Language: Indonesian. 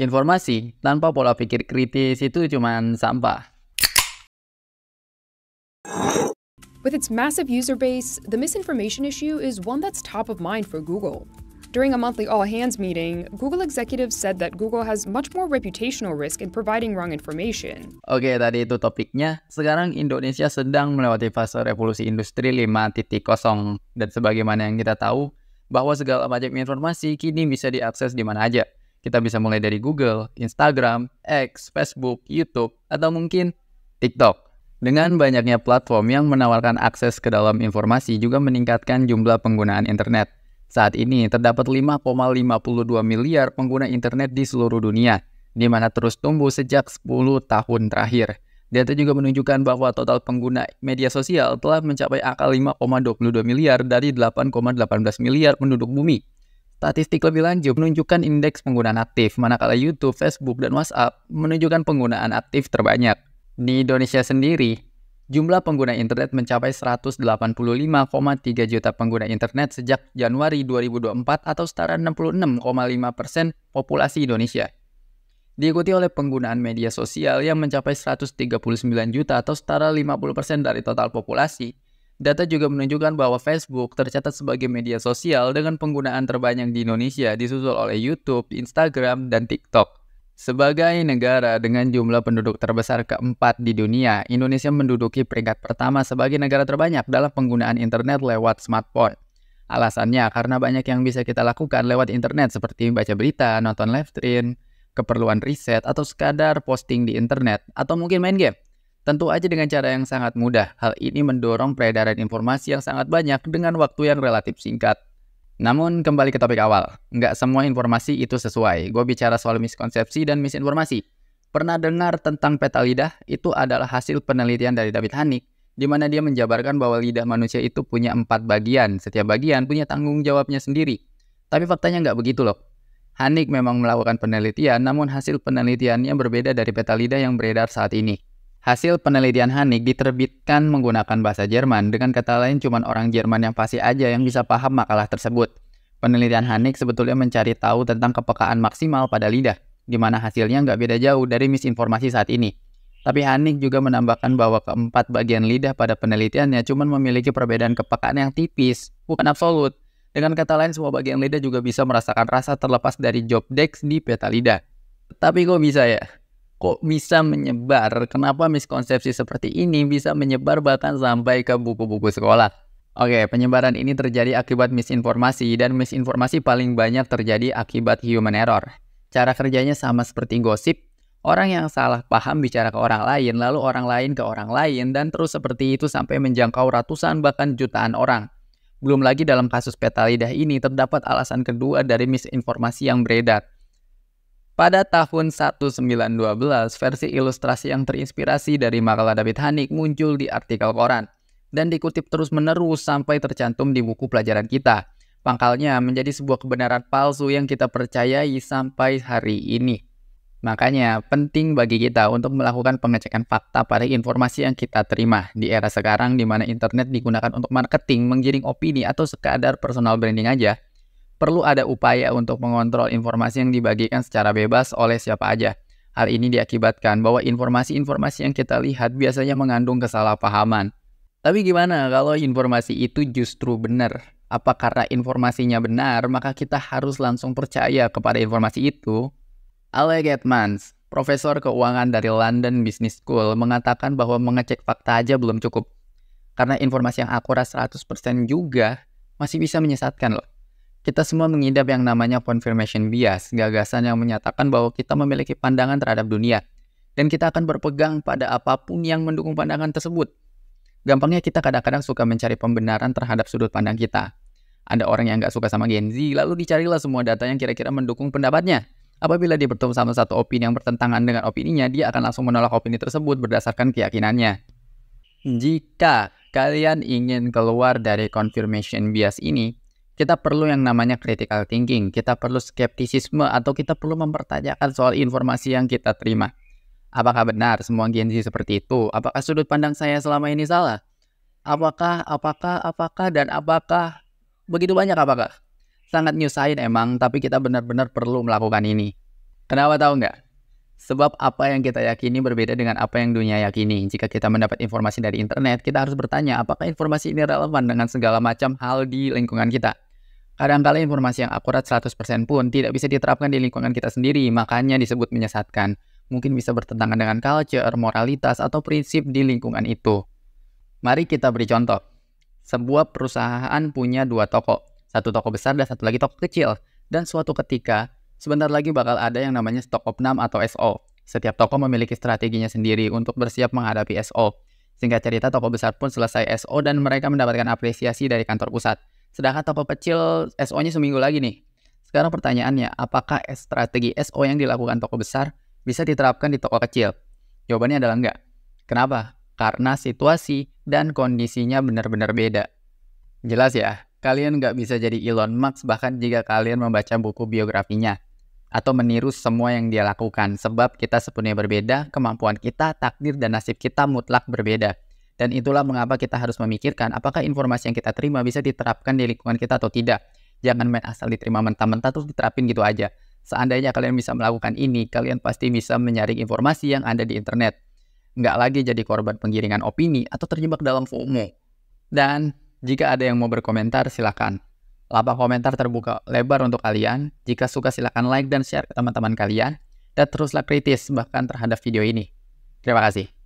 Informasi tanpa pola pikir kritis itu cuman sampah. With its massive user base, the misinformation issue is one that's top of mind for Google. During a monthly all-hands meeting, Google executives said that Google has much more reputational risk in providing wrong information. Oke, tadi itu topiknya. Sekarang Indonesia sedang melewati fase revolusi industri 5.0 dan sebagaimana yang kita tahu bahwa segala macam informasi kini bisa diakses di mana aja. Kita bisa mulai dari Google, Instagram, X, Facebook, YouTube, atau mungkin TikTok. Dengan banyaknya platform yang menawarkan akses ke dalam informasi juga meningkatkan jumlah penggunaan internet. Saat ini terdapat 5,52 miliar pengguna internet di seluruh dunia, di mana terus tumbuh sejak 10 tahun terakhir. Data juga menunjukkan bahwa total pengguna media sosial telah mencapai angka 5,22 miliar dari 8,18 miliar penduduk bumi. Statistik lebih lanjut menunjukkan indeks penggunaan aktif, manakala YouTube, Facebook, dan WhatsApp menunjukkan penggunaan aktif terbanyak. Di Indonesia sendiri, jumlah pengguna internet mencapai 185,3 juta pengguna internet sejak Januari 2024 atau setara 66,5% populasi Indonesia. Diikuti oleh penggunaan media sosial yang mencapai 139 juta atau setara 50% dari total populasi. Data juga menunjukkan bahwa Facebook tercatat sebagai media sosial dengan penggunaan terbanyak di Indonesia, disusul oleh YouTube, Instagram, dan TikTok. Sebagai negara dengan jumlah penduduk terbesar keempat di dunia, Indonesia menduduki peringkat pertama sebagai negara terbanyak dalam penggunaan internet lewat smartphone. Alasannya karena banyak yang bisa kita lakukan lewat internet seperti baca berita, nonton live stream, keperluan riset, atau sekadar posting di internet, atau mungkin main game. Tentu aja dengan cara yang sangat mudah. Hal ini mendorong peredaran informasi yang sangat banyak dengan waktu yang relatif singkat. Namun kembali ke topik awal, nggak semua informasi itu sesuai. Gue bicara soal miskonsepsi dan misinformasi. Pernah dengar tentang peta lidah? Itu adalah hasil penelitian dari David Hanik, di mana dia menjabarkan bahwa lidah manusia itu punya 4 bagian. Setiap bagian punya tanggung jawabnya sendiri. Tapi faktanya nggak begitu loh. Hanik memang melakukan penelitian, namun hasil penelitiannya berbeda dari peta lidah yang beredar saat ini. Hasil penelitian Hanik diterbitkan menggunakan bahasa Jerman, dengan kata lain cuma orang Jerman yang fasih aja yang bisa paham makalah tersebut. Penelitian Hanik sebetulnya mencari tahu tentang kepekaan maksimal pada lidah, di mana hasilnya nggak beda jauh dari misinformasi saat ini. Tapi Hanik juga menambahkan bahwa keempat bagian lidah pada penelitiannya cuma memiliki perbedaan kepekaan yang tipis, bukan absolut. Dengan kata lain, semua bagian lidah juga bisa merasakan rasa terlepas dari job desk di peta lidah. Tapi kok bisa ya? Kok bisa menyebar? Kenapa miskonsepsi seperti ini bisa menyebar bahkan sampai ke buku-buku sekolah? Oke, penyebaran ini terjadi akibat misinformasi, dan misinformasi paling banyak terjadi akibat human error. Cara kerjanya sama seperti gosip. Orang yang salah paham bicara ke orang lain, lalu orang lain ke orang lain, dan terus seperti itu sampai menjangkau ratusan bahkan jutaan orang. Belum lagi dalam kasus peta lidah ini terdapat alasan kedua dari misinformasi yang beredar. Pada tahun 1912, versi ilustrasi yang terinspirasi dari makalah David Hanik muncul di artikel koran dan dikutip terus-menerus sampai tercantum di buku pelajaran kita. Pangkalnya menjadi sebuah kebenaran palsu yang kita percayai sampai hari ini. Makanya penting bagi kita untuk melakukan pengecekan fakta pada informasi yang kita terima di era sekarang di mana internet digunakan untuk marketing, menggiring opini, atau sekadar personal branding aja. Perlu ada upaya untuk mengontrol informasi yang dibagikan secara bebas oleh siapa aja. Hal ini diakibatkan bahwa informasi-informasi yang kita lihat biasanya mengandung kesalahpahaman. Tapi gimana kalau informasi itu justru benar? Apa karena informasinya benar, maka kita harus langsung percaya kepada informasi itu? Alec Edmonds, profesor keuangan dari London Business School, mengatakan bahwa mengecek fakta aja belum cukup. Karena informasi yang akurat 100% juga masih bisa menyesatkan loh. Kita semua mengidap yang namanya confirmation bias, gagasan yang menyatakan bahwa kita memiliki pandangan terhadap dunia, dan kita akan berpegang pada apapun yang mendukung pandangan tersebut. Gampangnya kita kadang-kadang suka mencari pembenaran terhadap sudut pandang kita. Ada orang yang nggak suka sama Gen Z, lalu dicarilah semua data yang kira-kira mendukung pendapatnya. Apabila dia bertemu sama satu opini yang bertentangan dengan opininya, dia akan langsung menolak opini tersebut berdasarkan keyakinannya. Jika kalian ingin keluar dari confirmation bias ini, kita perlu yang namanya critical thinking, kita perlu skeptisisme, atau kita perlu mempertanyakan soal informasi yang kita terima. Apakah benar semua Gen Z seperti itu? Apakah sudut pandang saya selama ini salah? Apakah, dan apakah? Begitu banyak apakah? Sangat nyusahin emang, tapi kita benar-benar perlu melakukan ini. Kenapa tahu nggak? Sebab apa yang kita yakini berbeda dengan apa yang dunia yakini. Jika kita mendapat informasi dari internet, kita harus bertanya apakah informasi ini relevan dengan segala macam hal di lingkungan kita. Kadang-kala informasi yang akurat 100% pun tidak bisa diterapkan di lingkungan kita sendiri, makanya disebut menyesatkan. Mungkin bisa bertentangan dengan culture, moralitas, atau prinsip di lingkungan itu. Mari kita beri contoh. Sebuah perusahaan punya 2 toko. Satu toko besar dan satu lagi toko kecil. Dan suatu ketika, sebentar lagi bakal ada yang namanya stock opname atau SO. Setiap toko memiliki strateginya sendiri untuk bersiap menghadapi SO. Singkat cerita, toko besar pun selesai SO dan mereka mendapatkan apresiasi dari kantor pusat. Sedangkan toko kecil SO-nya seminggu lagi nih. Sekarang pertanyaannya, apakah strategi SO yang dilakukan toko besar bisa diterapkan di toko kecil? Jawabannya adalah enggak. Kenapa? Karena situasi dan kondisinya benar-benar beda. Jelas ya, kalian nggak bisa jadi Elon Musk bahkan jika kalian membaca buku biografinya. Atau meniru semua yang dia lakukan. Sebab kita sepenuhnya berbeda, kemampuan kita, takdir, dan nasib kita mutlak berbeda. Dan itulah mengapa kita harus memikirkan apakah informasi yang kita terima bisa diterapkan di lingkungan kita atau tidak. Jangan main asal diterima mentah-mentah terus diterapin gitu aja. Seandainya kalian bisa melakukan ini, kalian pasti bisa menyaring informasi yang ada di internet. Nggak lagi jadi korban penggiringan opini atau terjebak dalam FOMO. Dan jika ada yang mau berkomentar, silakan. Lapak komentar terbuka lebar untuk kalian. Jika suka silakan like dan share ke teman-teman kalian. Dan teruslah kritis bahkan terhadap video ini. Terima kasih.